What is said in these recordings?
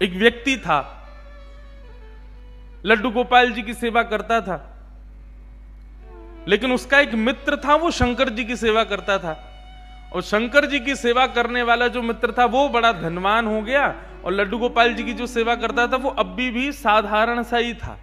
एक व्यक्ति था, लड्डू गोपाल जी की सेवा करता था, लेकिन उसका एक मित्र था, वो शंकर जी की सेवा करता था। और शंकर जी की सेवा करने वाला जो मित्र था वो बड़ा धनवान हो गया, और लड्डू गोपाल जी की जो सेवा करता था वो अब भी साधारण सा ही था।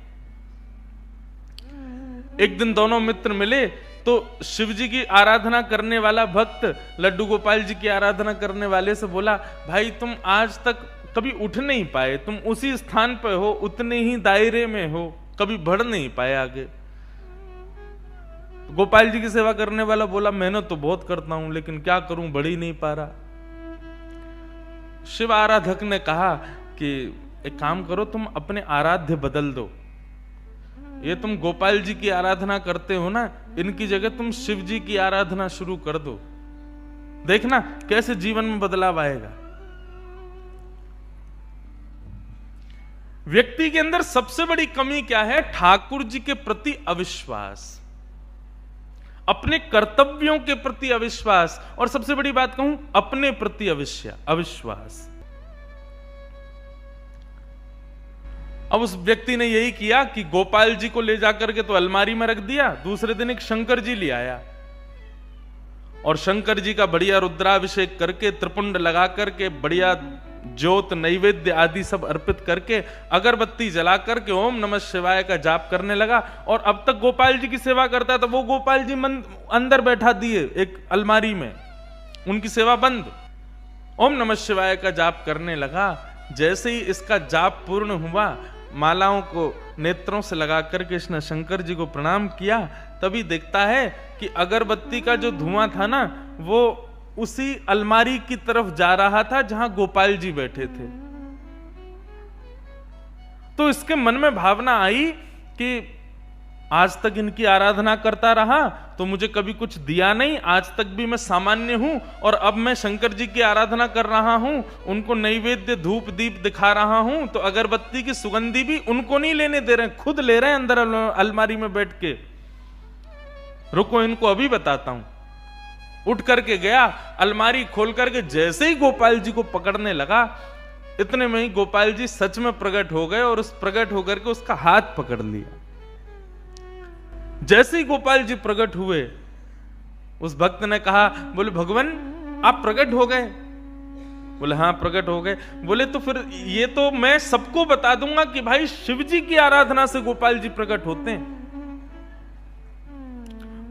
एक दिन दोनों मित्र मिले तो शिव जी की आराधना करने वाला भक्त लड्डू गोपाल जी की आराधना करने वाले से बोला, भाई तुम आज तक कभी उठ नहीं पाए, तुम उसी स्थान पर हो, उतने ही दायरे में हो, कभी बढ़ नहीं पाए आगे। गोपाल जी की सेवा करने वाला बोला, मेहनत तो बहुत करता हूं लेकिन क्या करूं, बढ़ ही नहीं पा रहा। शिव आराधक ने कहा कि एक काम करो, तुम अपने आराध्य बदल दो। ये तुम गोपाल जी की आराधना करते हो ना, इनकी जगह तुम शिव जी की आराधना शुरू कर दो, देखना कैसे जीवन में बदलाव आएगा। व्यक्ति के अंदर सबसे बड़ी कमी क्या है? ठाकुर जी के प्रति अविश्वास, अपने कर्तव्यों के प्रति अविश्वास, और सबसे बड़ी बात कहूं, अपने प्रति अविश्वास। अब उस व्यक्ति ने यही किया कि गोपाल जी को ले जाकर के तो अलमारी में रख दिया, दूसरे दिन एक शंकर जी ले आया और शंकर जी का बढ़िया रुद्राभिषेक करके, त्रिपुंड लगा करके, बढ़िया ज्योत नैवेद्य आदि सब अर्पित करके, अगरबत्ती जला करके ओम नमः शिवाय का जाप करने लगा। और अब तक गोपाल जी की सेवा करता था, वो गोपाल जी अंदर बैठा दिए एक अलमारी में, उनकी सेवा बंद। ओम नमः शिवाय का जाप करने लगा। जैसे ही इसका जाप पूर्ण हुआ, मालाओं को नेत्रों से लगा करके इसने शंकर जी को प्रणाम किया, तभी देखता है कि अगरबत्ती का जो धुआं था ना, वो उसी अलमारी की तरफ जा रहा था जहां गोपाल जी बैठे थे। तो इसके मन में भावना आई कि आज तक इनकी आराधना करता रहा तो मुझे कभी कुछ दिया नहीं, आज तक भी मैं सामान्य हूं, और अब मैं शंकर जी की आराधना कर रहा हूं, उनको नैवेद्य धूप दीप दिखा रहा हूं, तो अगरबत्ती की सुगंधी भी उनको नहीं लेने दे रहे हैं, खुद ले रहे हैं अंदर अलमारी में बैठ के। रुको, इनको अभी बताता हूं। उठ करके गया, अलमारी खोल करके जैसे ही गोपाल जी को पकड़ने लगा, इतने में ही गोपाल जी सच में प्रकट हो गए, और उस प्रकट होकर के उसका हाथ पकड़ लिया। जैसे ही गोपाल जी प्रकट हुए, उस भक्त ने कहा, बोले भगवान आप प्रकट हो गए? बोले हाँ प्रकट हो गए। बोले तो फिर ये तो मैं सबको बता दूंगा कि भाई शिव जी की आराधना से गोपाल जी प्रकट होते हैं।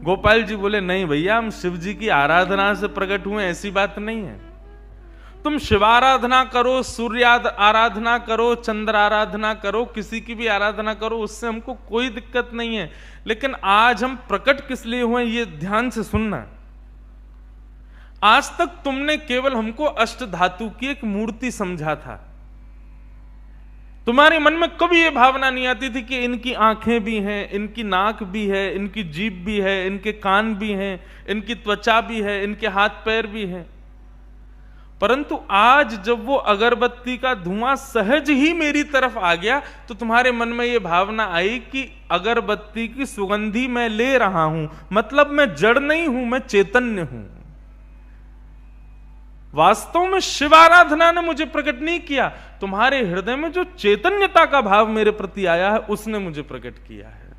गोपाल जी बोले नहीं भैया, हम शिव जी की आराधना से प्रकट हुए, ऐसी बात नहीं है। तुम शिवाराधना करो, सूर्य आराधना करो, चंद्र आराधना करो, किसी की भी आराधना करो, उससे हमको कोई दिक्कत नहीं है, लेकिन आज हम प्रकट किस लिए हुए ये ध्यान से सुनना। आज तक तुमने केवल हमको अष्ट धातु की एक मूर्ति समझा था, तुम्हारे मन में कभी ये भावना नहीं आती थी कि इनकी आंखें भी हैं, इनकी नाक भी है, इनकी जीभ भी है, इनके कान भी हैं, इनकी त्वचा भी है, इनके हाथ पैर भी हैं। परंतु आज जब वो अगरबत्ती का धुआं सहज ही मेरी तरफ आ गया, तो तुम्हारे मन में ये भावना आई कि अगरबत्ती की सुगंधी मैं ले रहा हूं, मतलब मैं जड़ नहीं हूं, मैं चैतन्य हूं। वास्तव में शिवाराधना ने मुझे प्रकट नहीं किया, तुम्हारे हृदय में जो चैतन्यता का भाव मेरे प्रति आया है उसने मुझे प्रकट किया है।